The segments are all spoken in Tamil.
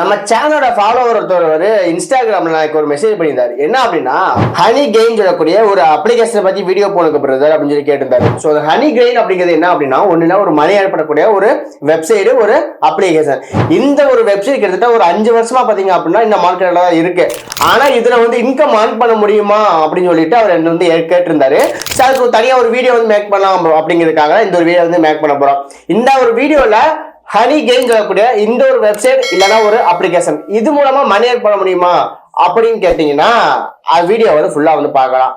நம்ம சேனலோட ஃபாலோவர் ஒருத்தர் இன்ஸ்டாகிராம்ல எனக்கு ஒரு மெசேஜ் பண்ணியிருந்தாரு. என்ன அப்படின்னா, ஹனி கெயின் சொல்லக்கூடிய ஒரு அப்ளிகேஷனை பத்தி வீடியோ போனுக்கு பிரதர் அப்படின்னு சொல்லி கேட்டிருந்தாரு. ஸோ ஹனி கெயின் அப்படிங்கிறது என்ன அப்படின்னா, ஒண்ணுனா ஒரு மணி ஏற்படக்கூடிய ஒரு வெப்சைட், ஒரு அப்ளிகேஷன். இந்த ஒரு வெப்சைட் கிட்டத்தட்ட ஒரு 5 வருஷமா பாத்தீங்க அப்படின்னா இந்த மார்க்கெட்ல தான் இருக்கு. ஆனா இதுல இன்கம் ஆன் பண்ண முடியுமா அப்படின்னு சொல்லிட்டு அவர் என்ன கேட்டிருந்தாரு. அதுக்கு தனியா ஒரு வீடியோ மேக் பண்ணலாம் அப்படிங்கிறதுக்காக இந்த ஒரு வீடியோ மேக் பண்ண போறோம். இந்த ஒரு வீடியோல ஹனி கெயின் சொல்லக்கூடிய இந்த ஒரு வெப்சைட் இல்லைன்னா ஒரு அப்ளிகேஷன் இது மூலமா மணி ஏர்ன் பண்ண முடியுமா அப்படின்னு கேட்டீங்கன்னா வீடியோ ஃபுல்லா பார்க்கலாம்.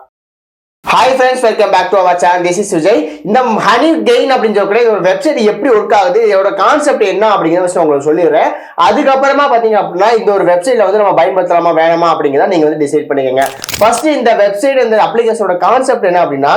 Hi friends, welcome back to our channel. This is Vijay. இந்த ஹனி கெயின் அப்படின்னு சொல்லக்கூடிய ஒரு வெப்சைட் எப்படி ஒர்க் ஆகுது, இதோட கான்செப்ட் என்ன அப்படிங்கிறத உங்களுக்கு சொல்லிடுறேன். அதுக்கப்புறமா பாத்தீங்க அப்படின்னா இந்த ஒரு வெப்சைட்ல நம்ம பயன்படுத்தலாமா வேணாமா அப்படிங்கிறத நீங்க டிசைட் பண்ணிக்கோங்க. ஃபர்ஸ்ட் இந்த வெப்சைட் இந்த அப்ளிகேஷனோட கான்செப்ட் என்ன அப்படின்னா,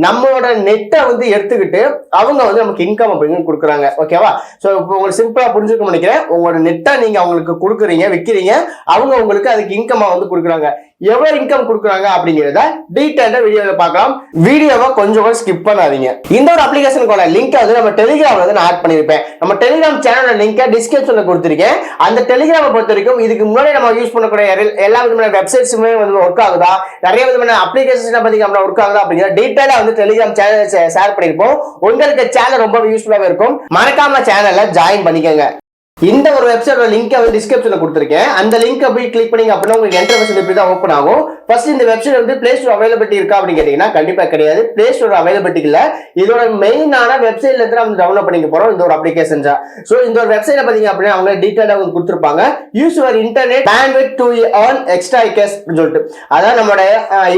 நம்மளோட நெட்டை எடுத்துக்கிட்டு அவங்க நமக்கு இன்கம் அப்படின்னு கொடுக்குறாங்க. ஓகேவா? ஸோ இப்போ உங்களுக்கு சிம்பிளா புரிஞ்சுக்க நினைக்கிறேன். உங்களோட நெட்டை நீங்க அவங்களுக்கு கொடுக்குறீங்க, விற்கிறீங்க, அவங்க உங்களுக்கு அதுக்கு இன்கமா கொடுக்குறாங்க. எவ்வளவு இன்கம் கொடுக்குறாங்க அப்படிங்கிறத டீடைலா வீடியோல பார்க்கலாம். வீடியோவை கொஞ்சம் ஸ்கிப் பண்ணாதீங்க. இந்த ஒரு அப்ளிகேஷனுக்கான லிங்க் நம்ம டெலிகிராம்ல நான் ஆட் பண்ணிருப்பேன். நம்ம டெலிகிராம் சேனலோட லிங்கை டிஸ்கிரிப்ஷன்ல கொடுத்திருக்கேன். அந்த டெலிகிராமை பொறுத்த வரைக்கும் இதுக்கு முன்னாடி நம்ம யூஸ் பண்ணக்கூடிய எல்லா விதமான வெப்சைட்ஸுமே ஒர்க் ஆகுதா, நிறைய விதமான அப்ளிகேஷன் பத்தி ஒர்க் ஆகுதா அப்படிங்கிற டீடைலா டெலிகிராம் சேனல் ஷேர் பண்ணிருப்போம். உங்களுக்கு சேனல் ரொம்ப யூஸ்ஃபுல்லாக இருக்கும். மறக்காம சேனல்ல ஜாயின் பண்ணிக்கோங்க. இந்த ஒரு வெப்சைட்டோட லிங்க் டிஸ்கிரிப்ஷன்ல கொடுத்திருக்கேன். அந்த லிங்க் போய் கிளிக் பண்ணீங்க அப்படின்னா உங்களுக்கு இன்டர்ஃபேஸ் இப்படி தான் ஓபன் ஆகும். ஃபர்ஸ்ட் இந்த வெப்சைட் பிளே ஸ்டோர் அவைலபிலிட்டி இருக்கா அப்படின்னு கேட்டீங்கன்னா கண்டிப்பா கிடையாது. பிளே ஸ்டோர் அவைலபிலிட்டி இல்ல. இதோட மெயினான வெப்சைட்ல இருந்து நம்ம டவுன்லோட் பண்ணிக்க போறோம் இந்த ஒரு அப்ளிகேஷன். சோ இந்த ஒரு வெப்சைட்ல பாத்தீங்க அப்படின்னா அவங்க டீடைலா கொடுத்திருப்பாங்க. Use your internet bandwidth to earn extra cash ன்னு சொல்லிட்டு, அதாவது நம்மளோட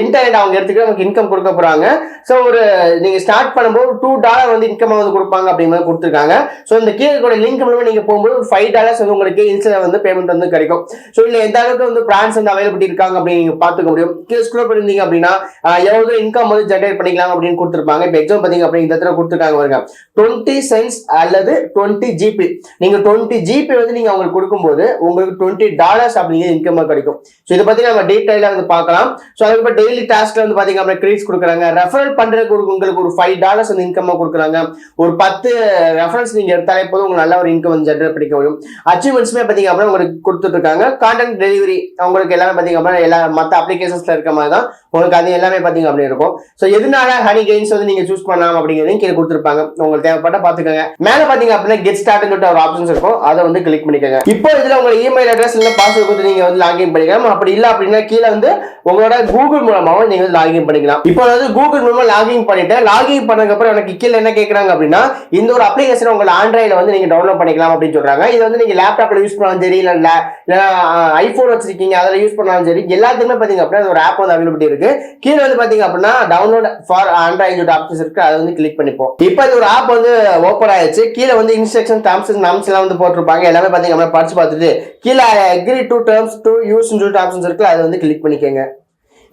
இன்டர்நெட் அவங்க எடுத்துக்கிட்டு நமக்கு இன்கம் கொடுக்க போறாங்க. சோ ஒரு நீங்க ஸ்டார்ட் பண்ணும்போது $2 இன்கம் கொடுப்பாங்க அப்படிங்கிற கொடுத்திருக்காங்க. சோ இந்த கீழே லிங்க் மூலமா நீங்க போகும்போது $5 உங்களுக்கு இன்ஸ்டன்ட் பேமெண்ட் கிடைக்கும். சோ இல்ல எந்த அளவுக்கு பிரான்ஸ் அவைலபிலிட்டி இருக்காங்க அப்படின்னு நீங்க பாத்துக்க முடியும். கீழே ஸ்க்ரோல் பண்ணிருந்தீங்க அப்படின்னா எவ்வளவு இன்கம் ஜெனரேட் பண்ணிக்கலாம் அப்படின்னு கொடுத்திருப்பாங்க. இப்போ எக்ஸாம் பாத்தீங்க அப்படின்னு இந்த இடத்துல கொடுத்திருக்காங்க பாருங்க, 20 cents அல்லது 20 GB. நீங்க 20 GB நீங்க அவங்களுக்கு கொடுக்கும்போது உங்களுக்கு $20 அப்படிங்கிற இன்கம் கிடைக்கும். சோ இதை பத்தி நம்ம டீடைலா பார்க்கலாம். சோ அதுக்கு டெய்லி டாஸ்க்ல பாத்தீங்க அப்படின்னா கிரெடிட்ஸ் கொடுக்குறாங்க. ரெஃபரல் பண்றதுக்கு உங்களுக்கு ஒரு $5 இன்கம் கொடுக்குறாங்க. ஒரு 10 ரெஃபரன்ஸ் நீங்க எடுத்தாலே போதும் உங்களுக்கு நல்ல ஒரு இன்கம் ஜெனரேட் பண்ணிக்க முடியும். அச்சீவ்மெண்ட்ஸ்மே பாத்தீங்க அப்படின்னா உங்களுக்கு கொடுத்துட்டு இருக்காங்க. கான்டென்ட் டெலிவரி உங்களுக்கு எல்லாமே பாத்தீங்க அப்படின்னா எல்லா மற்ற அப்ளிகேஷன்ஸ்ல இருக்க மாதிரி தான் உங்களுக்கு அது எல்லாமே பாத்தீங்க அப்படி இருக்கும். சோ எதனால ஹனி கெயின்ஸ் நீங்க சூஸ் பண்ணலாம் அப்படிங்கறதையும் கீழே கொடுத்திருப்பாங்க. உங்களுக்கு தேவைப்பட்ட பாத்துக்கோங்க. மேல பாத்தீங்க அப்படின்னா கெட் ஸ்டார்ட்னு சொல்லிட்டு ஒரு ஆப்ஷன்ஸ் இருக்கும், அதை கிளிக் பண்ணிக்கோங்க. இப்போ இதுல உங்க இமெயில் அட்ரஸ் இல்ல பாஸ்வேர்ட் கொடுத்து நீங்க லாகின் பண்ணிக்கலாம். அப்படி இல்ல அப்படின்னா கீழே உங்களோட கூகுள் மூலமாவும் நீங்க லாகின் பண்ணிக்கலாம். இப்போ கூகுள் மூலமா லாகின் பண்ணிட்டு லாகின் பண்ணதுக்கு அப்புறம் எனக்கு கீழே என்ன கேக்குறாங்க அப்படின்னா, இந்த ஒரு அப்ளிகேஷன் உங்க ஆண்ட்ராய்டுல நீங்க டவுன்லோட் பண்ணிக்கலாம் அப்படின்னு சொல்றாங்க. இது நீங்க லேப்டாப்ல யூஸ் பண்ணாலும் சரி, இல்ல ஐபோன் வச்சிருக்கீங்க அதுல யூஸ் பண்ணாலும் சரி, எல்லாத்துக்குமே பாத்தீங்க அப்படின்னா ஒரு ஆப் அவைலபிலிட்டி இருக்கு. கீழே பாத்தீங்க அப்படின்னா டவுன்லோட் ஃபார் ஆண்ட்ராய்டு ஆப்ஷன்ஸ் இருக்கு, அதை கிளிக் பண்ணிப்போம். இப்போ இந்த ஒரு ஆப் ஓபன் ஆயிடுச்சு. கீழே இன்ஸ்ட்ரக்ஷன் டர்ம்ஸ் அண்ட் நார்ம்ஸ் எல்லாம் போட்டிருப்பாங்க. எல்லாமே பாத்தீங்க அப்படின்னா படிச்சு பார்த்துட்டு கீழே agree to terms to use சொல்லிட்டு ஆப்ஷன்ஸ் இருக்கு, அதை கிளிக் பண்ணிக்கோங்க.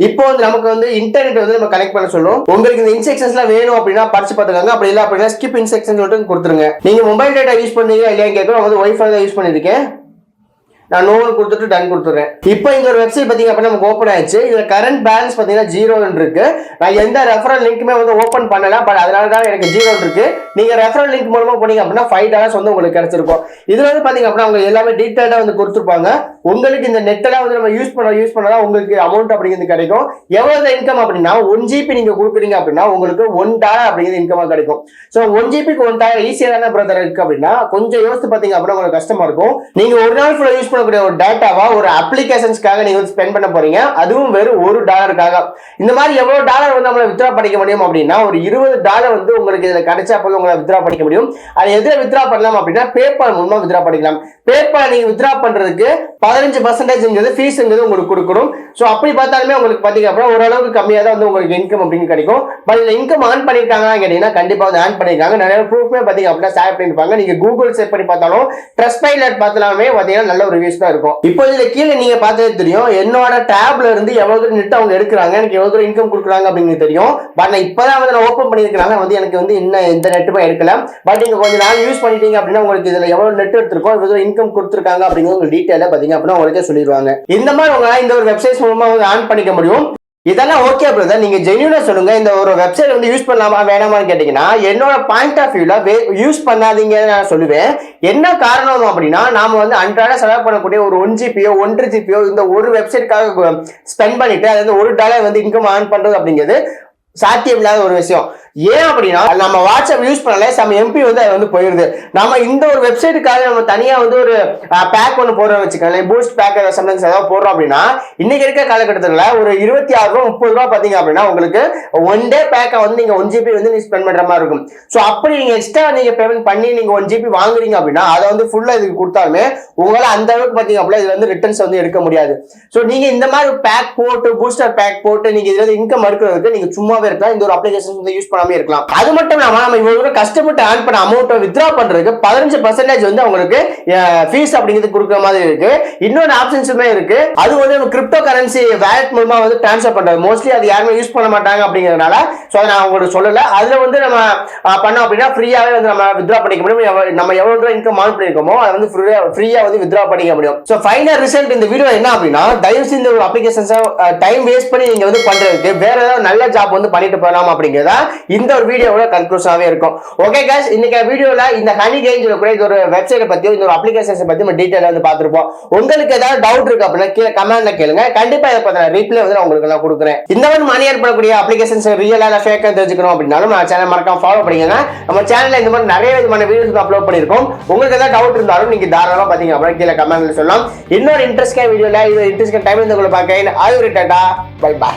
இப்போ நமக்கு இன்டர்நெட் நம்ம கனெக்ட் பண்ண சொல்லும். உங்களுக்கு இந்த இன்ஸ்ட்ரக்ஷன்ஸ்லாம் வேணும் அப்படின்னா படிச்சு பார்த்துக்கோங்க. அப்படி இல்லை அப்படின்னா ஸ்கிப் இன்ஸ்ட்ரக்ஷன் சொல்லிட்டு கொடுத்துருங்க. நீங்க மொபைல் டேட்டா யூஸ் பண்ணீங்க இல்லையா கேட்கணும். ஒய்ஃபை தான் யூஸ் பண்ணிருக்கேன். நான் நோன் கொடுத்துட்டு டன் கொடுத்துறேன். இப்போ இந்த ஒரு வெப்சைட் பாத்தீங்க அப்படின்னா நமக்கு ஓப்பன் ஆயிடுச்சு. இதுல கரண்ட் பேலன்ஸ் பாத்தீங்கன்னா 0 இருக்கு. நான் எந்த ரெஃபரல் லிங்க்குமே ஓப்பன் பண்ணல, பட் அதனால தான் எனக்கு 0 இருக்கு. நீங்க ரெஃபரல் லிங்க் மூலமா போனீங்க அப்படின்னா $5 உங்களுக்கு கிடைச்சிருக்கும். இதுல பாத்தீங்க அப்படின்னா அவங்க எல்லாமே டீடைலா கொடுத்துருப்பாங்க. உங்களுக்கு இந்த நெட்டெல்லாம் நம்ம யூஸ் பண்ணதான் உங்களுக்கு அமௌண்ட் அப்படிங்கிறது கிடைக்கும். எவ்வளவு இன்கம் அப்படின்னா 1 GB நீங்க கொடுக்குறீங்க அப்படின்னா உங்களுக்கு $1 அப்படிங்கிறது இன்கமா கிடைக்கும். சோ 1 GB க்கு $1 ஈஸியா தானே பிரதர் இருக்கு அப்படின்னா கொஞ்சம் யோசிச்சு பாத்தீங்க அப்படின்னா உங்களுக்கு கஷ்டமா இருக்கும். நீங்க ஒரு நாள் ஃபுல்லா யூஸ் பண்ணக்கூடிய ஒரு டேட்டாவா ஒரு அப்ளிகேஷன்ஸ்க்காக நீங்க ஸ்பெண்ட் பண்ண போறீங்க, அதுவும் வெறும் $1 இந்த மாதிரி எவ்வளவு டாலர் நம்மள வித்ரா பண்ணிக்க முடியும் அப்படின்னா ஒரு $20 உங்களுக்கு இதுல கிடைச்சா போல உங்களை வித்ரா பண்ணிக்க முடியும். அது எதுல வித்ரா பண்ணலாம் அப்படின்னா பேபால் மூலமா வித்ரா பண்ணிக்கலாம். பேபால் நீங்க வித்ரா பண்றதுக்கு 15% ஃபீஸ் உங்களுக்கு கொடுக்கணும். சோ அப்படி பார்த்தாலுமே உங்களுக்கு பாத்தீங்க அப்படின்னா ஓரளவுக்கு கம்மியா தான் உங்களுக்கு இன்கம் அப்படிங்க கிடைக்கும். பட் இந்த இன்கம் ஆன் பண்ணிருக்காங்க கேட்டீங்கன்னா கண்டிப்பா ஆன் பண்ணிருக்காங்க. நிறைய ப்ரூஃப்மே பாத்தீங்க அப்படின்னா ஷேர் பண்ணிருப்பாங்க. நீங்க கூகுள் செக் பண்ணி பார்த்தாலும் ட்ரஸ்ட்பைலட் பார்த்தாலுமே பாத்தீங்கன்னா நல்ல ஒரு ரிவ்யூஸ் தான் இருக்கும். இப்போ இதுல கீழே நீங்க பார்த்ததே தெரியும், என்னோட டேப்ல இருந்து எவ்வளவு நெட் அவங்க எடுக்கிறாங்க, எனக்கு எவ்வளவு இன்கம் கொடுக்குறாங்க அப்படின்னு தெரியும். பட் நான் இப்பதான் நான் ஓபன் பண்ணிருக்கனால எனக்கு இன்னும் எந்த நெட்டுமே எடுக்கல. பட் நீங்க கொஞ்ச நாள் யூஸ் பண்ணிட்டீங்க அப்படின்னா உங்களுக்கு இதுல எவ்வளவு நெட் எடுத்திருக்கோம், எவ்வளவு இன்கம் கொடுத்துருக்காங்க அப்படிங்கிற டீடைலா பாத்தீங்க அப்படின்னா உங்களுக்கே சொல்லிடுவாங்க. இந்த மாதிரி உங்களால இந்த ஒரு வெப்சைட் மூலமா ஆன் பண்ணிக்க முடியும். இதெல்லாம் ஓகே பிரதர், நீங்க ஜென்யூனா சொல்லுங்க, இந்த ஒரு வெப்சைட் வந்து யூஸ் பண்ணலாமா வேணாமான்னு கேட்டீங்கன்னா என்னோட பாயிண்ட் ஆஃப் வியூல யூஸ் பண்ணாதீங்கன்னு நான் சொல்லுவேன். என்ன காரணம் அப்படின்னா, நாம வந்து அன்றாட செலவு பண்ணக்கூடிய ஒரு 1 ஜிபியோ 1.5 ஜிபியோ இந்த ஒரு வெப்சைட்டுக்காக ஸ்பெண்ட் பண்ணிட்டு அதாவது $1 வந்து இன்கம் ஏர்ன் பண்றது அப்படிங்கிறது சாத்தியம் இல்லாத ஒரு விஷயம். ஏன் அப்படின்னா, நம்ம வாட்ஸ்அப் யூஸ் பண்ணல நம்ம எம்பி வந்து அது வந்து போயிருது. நம்ம இந்த ஒரு வெப்சைட்டுக்காக நம்ம தனியா வந்து ஒரு பேக் ஒன்று போடுறோம் வச்சுக்கோங்களேன், பூஸ்ட் பேக் சம்டைம்ஸ் ஏதாவது போடுறோம் அப்படின்னா இன்னைக்கு இருக்க காலகட்டத்தில் ஒரு 26 ரூபா 30 ரூபா பாத்தீங்க அப்படின்னா உங்களுக்கு 1 டே பேக்கை வந்து நீங்க 1 ஜிபி வந்து நீங்க ஸ்பெண்ட் பண்ற மாதிரி இருக்கும். ஸோ அப்படி நீங்க எக்ஸ்ட்ரா நீங்க பேமெண்ட் பண்ணி நீங்க 1 ஜிபி வாங்குறீங்க அப்படின்னா அதை வந்து ஃபுல்லா இதுக்கு கொடுத்தாலுமே உங்களால அந்த அளவுக்கு பாத்தீங்க அப்படின்னா இதுல வந்து ரிட்டர்ன்ஸ் வந்து எடுக்க முடியாது. ஸோ நீங்க இந்த மாதிரி பேக் போட்டு பூஸ்டர் பேக் போட்டு நீங்க இதுல இன்கம் எடுக்கிறதுக்கு நீங்க சும்மாவே இருக்கலாம், இந்த ஒரு அப்ளிகேஷன் வந்து யூஸ் பண்ணாம இருக்கலாம். அது மட்டும் இல்லாம நம்ம இவ்வளவு கஷ்டப்பட்டு ஏர்ன் பண்ண அமௌண்ட் வித்ரா பண்றதுக்கு 15% வந்து உங்களுக்கு ஃபீஸ் அப்படிங்கிறது கொடுக்குற மாதிரி இருக்கு. இன்னொரு ஆப்ஷன்ஸுமே இருக்கு, அது வந்து நம்ம கிரிப்டோ கரன்சி வேலட் மூலமா வந்து ட்ரான்ஸ்ஃபர் பண்றது. மோஸ்ட்லி அது யாருமே யூஸ் பண்ண மாட்டாங்க அப்படிங்கிறதுனால ஸோ நான் உங்களுக்கு சொல்லல. அதுல வந்து நம்ம பண்ணோம் அப்படின்னா ஃப்ரீயாவே வந்து நம்ம வித்ரா பண்ணிக்க முடியும். நம்ம எவ்வளவு தூரம் இன்கம் ஆன் பண்ணிருக்கோமோ அதை வந்து ஃப்ரீயா வந்து வித்ரா பண்ணிக்க முடியும். ஸோ ஃபைனல் ரிசல்ட் இந்த வீடியோ என்ன அப்படின்னா, தயவு செஞ்சு ஒரு அப்ளிகேஷன்ஸ் டைம் வேஸ்ட் பண்ணி நீங்க வந்து பண்றதுக்கு வேற ஏதாவது நல்ல ஜாப் வந்து பண்ணிட்டு போகலாம் அப்படிங்கிறதா இந்த ஒரு வீடியோவோட கன்க்ளூஷனாவே இருக்கும். ஓகே गाइस, இன்னைக்கு வீடியோல இந்த ஹனி கெயின் சொல்லக்கூடிய இது ஒரு வெப்சைட்டை பத்தியோ இந்த ஒரு அப்ளிகேஷன்ஸ் பத்தி நம்ம டீடைலா வந்து பார்த்திருப்போம். உங்களுக்கு ஏதாவது டவுட் இருக்கு அப்படின்னா கீழே கமெண்ட்ல கேளுங்க, கண்டிப்பா இதை பத்தின ரிப்ளை வந்து நான் உங்களுக்கு எல்லாம் கொடுக்குறேன். இந்த மாதிரி மணி ஏற்படக்கூடிய அப்ளிகேஷன்ஸ் ரியலா இல்ல ஃபேக்கா தெரிஞ்சுக்கணும் அப்படின்னாலும் நம்ம சேனல் மறக்காம ஃபாலோ பண்ணிக்கங்க. நம்ம சேனல்ல இந்த மாதிரி நிறைய விதமான வீடியோஸ் அப்லோட் பண்ணிருக்கோம். உங்களுக்கு ஏதாவது டவுட் இருந்தாலும் நீங்க தாராளமா பாத்தீங்க அப்படின்னா கீழே கமெண்ட்ல சொல்லலாம். இன்னொரு இன்ட்ரெஸ்டிங் வீடியோல இது இன்ட்ரெஸ்டிங் டைம் வந்து உங்களை பார்க்க. அது ஒரு டாடா, பை பை.